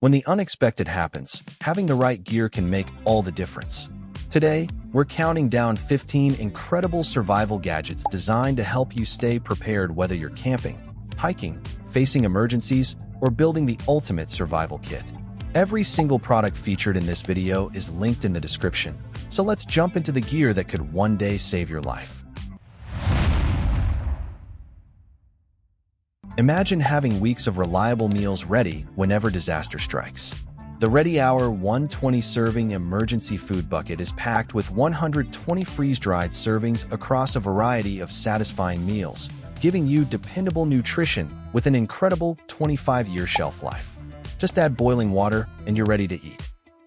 When the unexpected happens, having the right gear can make all the difference. Today, we're counting down 15 incredible survival gadgets designed to help you stay prepared whether you're camping, hiking, facing emergencies, or building the ultimate survival kit. Every single product featured in this video is linked in the description, so let's jump into the gear that could one day save your life. Imagine having weeks of reliable meals ready whenever disaster strikes. The Ready Hour 120-serving emergency food bucket is packed with 120 freeze-dried servings across a variety of satisfying meals, giving you dependable nutrition with an incredible 25-year shelf life. Just add boiling water and you're ready to eat.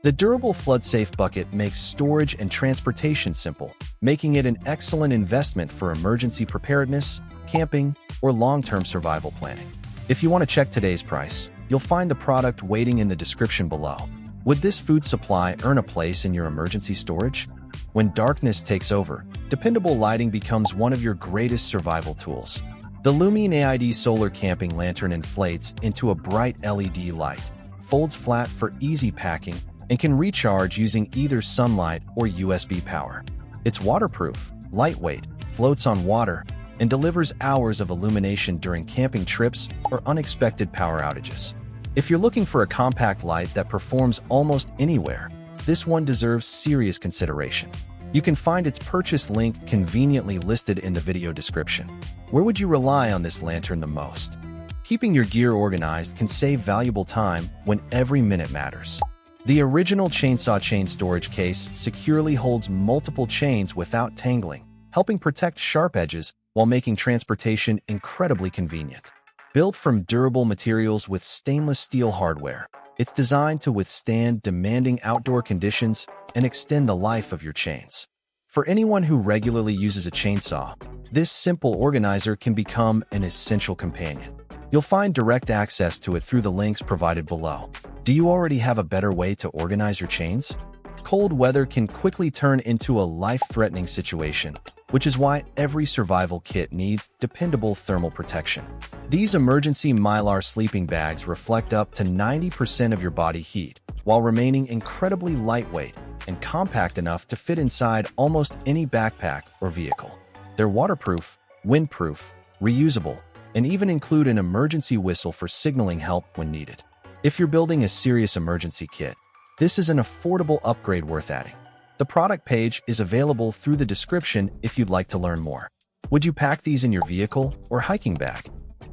The durable flood-safe bucket makes storage and transportation simple, making it an excellent investment for emergency preparedness, camping, or long-term survival planning. If you want to check today's price, you'll find the product waiting in the description below. Would this food supply earn a place in your emergency storage? When darkness takes over, dependable lighting becomes one of your greatest survival tools. The LuminAID solar camping lantern inflates into a bright LED light, folds flat for easy packing, and can recharge using either sunlight or USB power. It's waterproof, lightweight, floats on water, and delivers hours of illumination during camping trips or unexpected power outages. If you're looking for a compact light that performs almost anywhere, this one deserves serious consideration. You can find its purchase link conveniently listed in the video description. Where would you rely on this lantern the most? Keeping your gear organized can save valuable time when every minute matters. The original chainsaw chain storage case securely holds multiple chains without tangling, helping protect sharp edges while making transportation incredibly convenient. Built from durable materials with stainless steel hardware, it's designed to withstand demanding outdoor conditions and extend the life of your chains. For anyone who regularly uses a chainsaw, this simple organizer can become an essential companion. You'll find direct access to it through the links provided below. Do you already have a better way to organize your chains? Cold weather can quickly turn into a life-threatening situation, which is why every survival kit needs dependable thermal protection. These emergency Mylar sleeping bags reflect up to 90% of your body heat, while remaining incredibly lightweight and compact enough to fit inside almost any backpack or vehicle. They're waterproof, windproof, reusable, and even include an emergency whistle for signaling help when needed. If you're building a serious emergency kit, this is an affordable upgrade worth adding. The product page is available through the description if you'd like to learn more. Would you pack these in your vehicle or hiking bag?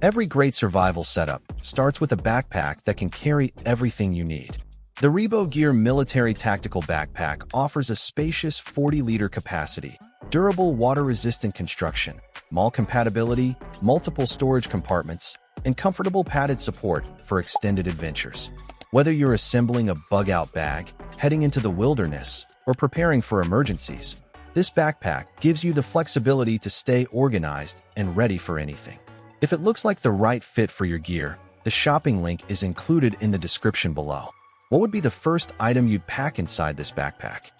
Every great survival setup starts with a backpack that can carry everything you need. The REEBOW Gear Military Tactical Backpack offers a spacious 40-liter capacity, durable water-resistant construction, MAL compatibility, multiple storage compartments, and comfortable padded support for extended adventures. Whether you're assembling a bug-out bag, heading into the wilderness, or preparing for emergencies, this backpack gives you the flexibility to stay organized and ready for anything. If it looks like the right fit for your gear, the shopping link is included in the description below. What would be the first item you'd pack inside this backpack?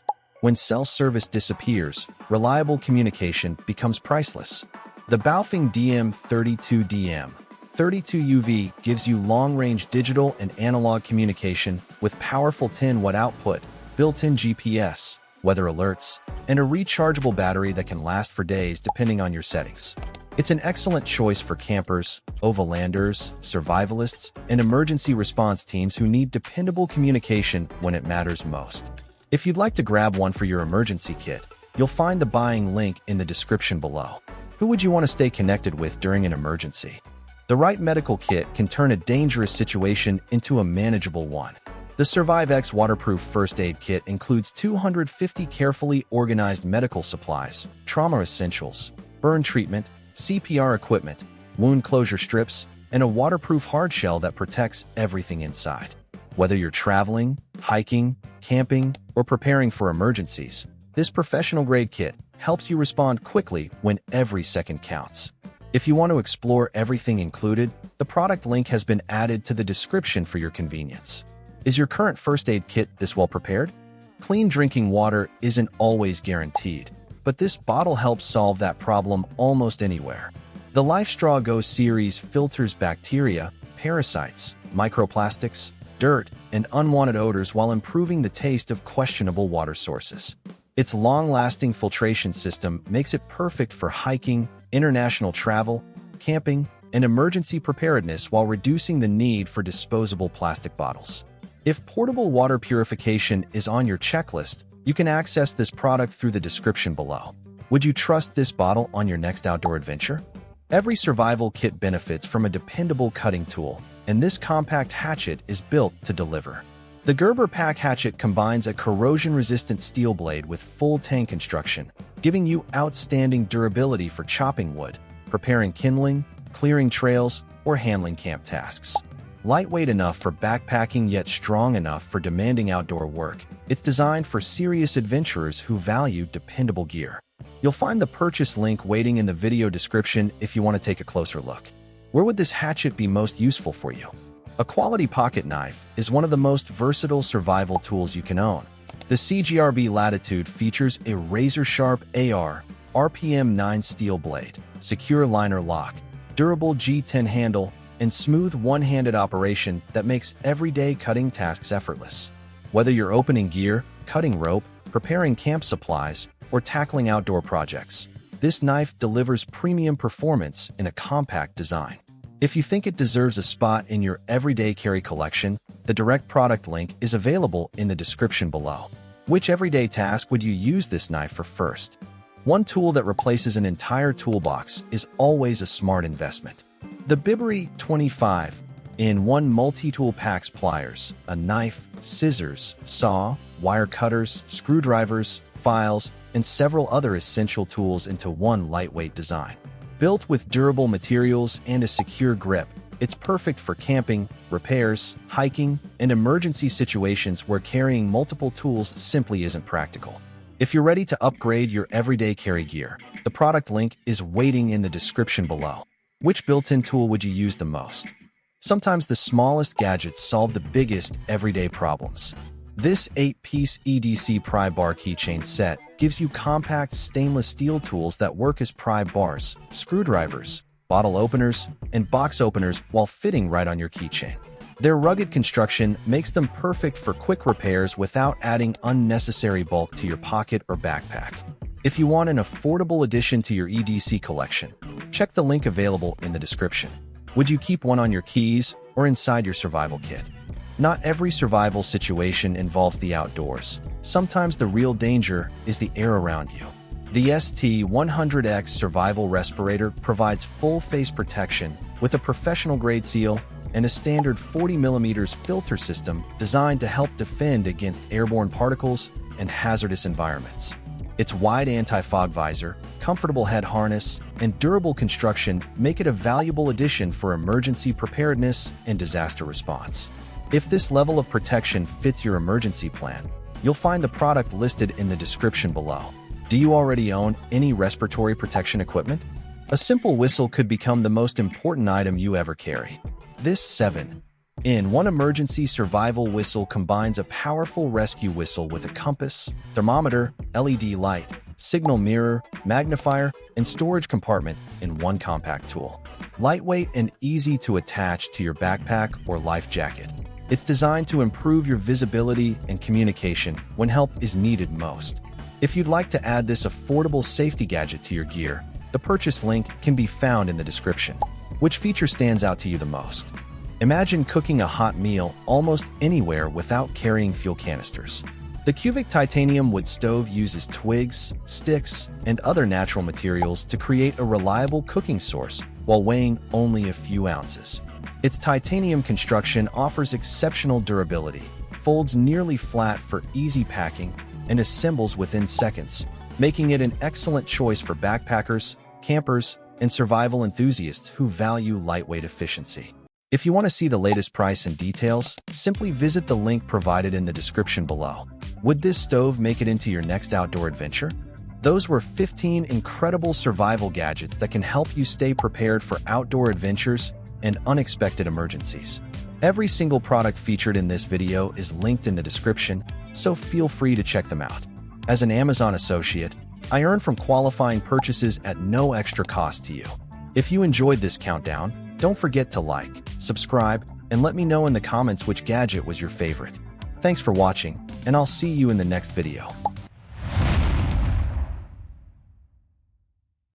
When cell service disappears, reliable communication becomes priceless. The BAOFENG DM32DM 32UV gives you long-range digital and analog communication with powerful 10-watt output, built-in GPS, weather alerts, and a rechargeable battery that can last for days depending on your settings. It's an excellent choice for campers, overlanders, survivalists, and emergency response teams who need dependable communication when it matters most. If you'd like to grab one for your emergency kit, you'll find the buying link in the description below. Who would you want to stay connected with during an emergency? The right medical kit can turn a dangerous situation into a manageable one. The SurviveX waterproof first aid kit includes 250 carefully organized medical supplies, trauma essentials, burn treatment, CPR equipment, wound closure strips, and a waterproof hardshell that protects everything inside. Whether you're traveling, hiking, camping, or preparing for emergencies, this professional-grade kit helps you respond quickly when every second counts. If you want to explore everything included, the product link has been added to the description for your convenience. Is your current first aid kit this well prepared? Clean drinking water isn't always guaranteed, but this bottle helps solve that problem almost anywhere. The LifeStraw Go series filters bacteria, parasites, microplastics, dirt, and unwanted odors while improving the taste of questionable water sources. Its long-lasting filtration system makes it perfect for hiking, international travel, camping, and emergency preparedness while reducing the need for disposable plastic bottles. If portable water purification is on your checklist, you can access this product through the description below. Would you trust this bottle on your next outdoor adventure? Every survival kit benefits from a dependable cutting tool, and this compact hatchet is built to deliver. The Gerber Pack Hatchet combines a corrosion-resistant steel blade with full tank construction, giving you outstanding durability for chopping wood, preparing kindling, clearing trails, or handling camp tasks. Lightweight enough for backpacking yet strong enough for demanding outdoor work, it's designed for serious adventurers who value dependable gear. You'll find the purchase link waiting in the video description if you want to take a closer look. Where would this hatchet be most useful for you? A quality pocket knife is one of the most versatile survival tools you can own. The CJRB Latitude features a razor-sharp AR, RPM 9 steel blade, secure liner lock, durable G10 handle, and smooth one-handed operation that makes everyday cutting tasks effortless. Whether you're opening gear, cutting rope, preparing camp supplies, or tackling outdoor projects, this knife delivers premium performance in a compact design. If you think it deserves a spot in your everyday carry collection, the direct product link is available in the description below. Which everyday task would you use this knife for first? One tool that replaces an entire toolbox is always a smart investment. The BIBURY 25-in-1 multi-tool packs pliers, a knife, scissors, saw, wire cutters, screwdrivers, files, and several other essential tools into one lightweight design. Built with durable materials and a secure grip, it's perfect for camping, repairs, hiking, and emergency situations where carrying multiple tools simply isn't practical. If you're ready to upgrade your everyday carry gear, the product link is waiting in the description below. Which built-in tool would you use the most? Sometimes the smallest gadgets solve the biggest everyday problems. This 8-piece EDC pry bar keychain set gives you compact stainless steel tools that work as pry bars, screwdrivers, bottle openers, and box openers while fitting right on your keychain. Their rugged construction makes them perfect for quick repairs without adding unnecessary bulk to your pocket or backpack. If you want an affordable addition to your EDC collection, check the link available in the description. Would you keep one on your keys or inside your survival kit? Not every survival situation involves the outdoors. Sometimes the real danger is the air around you. The ST100X Survival Respirator provides full face protection with a professional-grade seal and a standard 40mm filter system designed to help defend against airborne particles and hazardous environments. Its wide anti-fog visor, comfortable head harness, and durable construction make it a valuable addition for emergency preparedness and disaster response. If this level of protection fits your emergency plan, you'll find the product listed in the description below. Do you already own any respiratory protection equipment? A simple whistle could become the most important item you ever carry. This 7-in-1 emergency survival whistle combines a powerful rescue whistle with a compass, thermometer, LED light, signal mirror, magnifier, and storage compartment in one compact tool. Lightweight and easy to attach to your backpack or life jacket, it's designed to improve your visibility and communication when help is needed most. If you'd like to add this affordable safety gadget to your gear, the purchase link can be found in the description. Which feature stands out to you the most? Imagine cooking a hot meal almost anywhere without carrying fuel canisters. The Kuvik titanium wood stove uses twigs, sticks, and other natural materials to create a reliable cooking source while weighing only a few ounces. Its titanium construction offers exceptional durability, folds nearly flat for easy packing, and assembles within seconds, making it an excellent choice for backpackers, campers, and survival enthusiasts who value lightweight efficiency. If you want to see the latest price and details, simply visit the link provided in the description below. Would this stove make it into your next outdoor adventure? Those were 15 incredible survival gadgets that can help you stay prepared for outdoor adventures and unexpected emergencies. Every single product featured in this video is linked in the description, so feel free to check them out. As an Amazon associate, I earn from qualifying purchases at no extra cost to you. If you enjoyed this countdown, don't forget to like, subscribe, and let me know in the comments which gadget was your favorite. Thanks for watching, and I'll see you in the next video.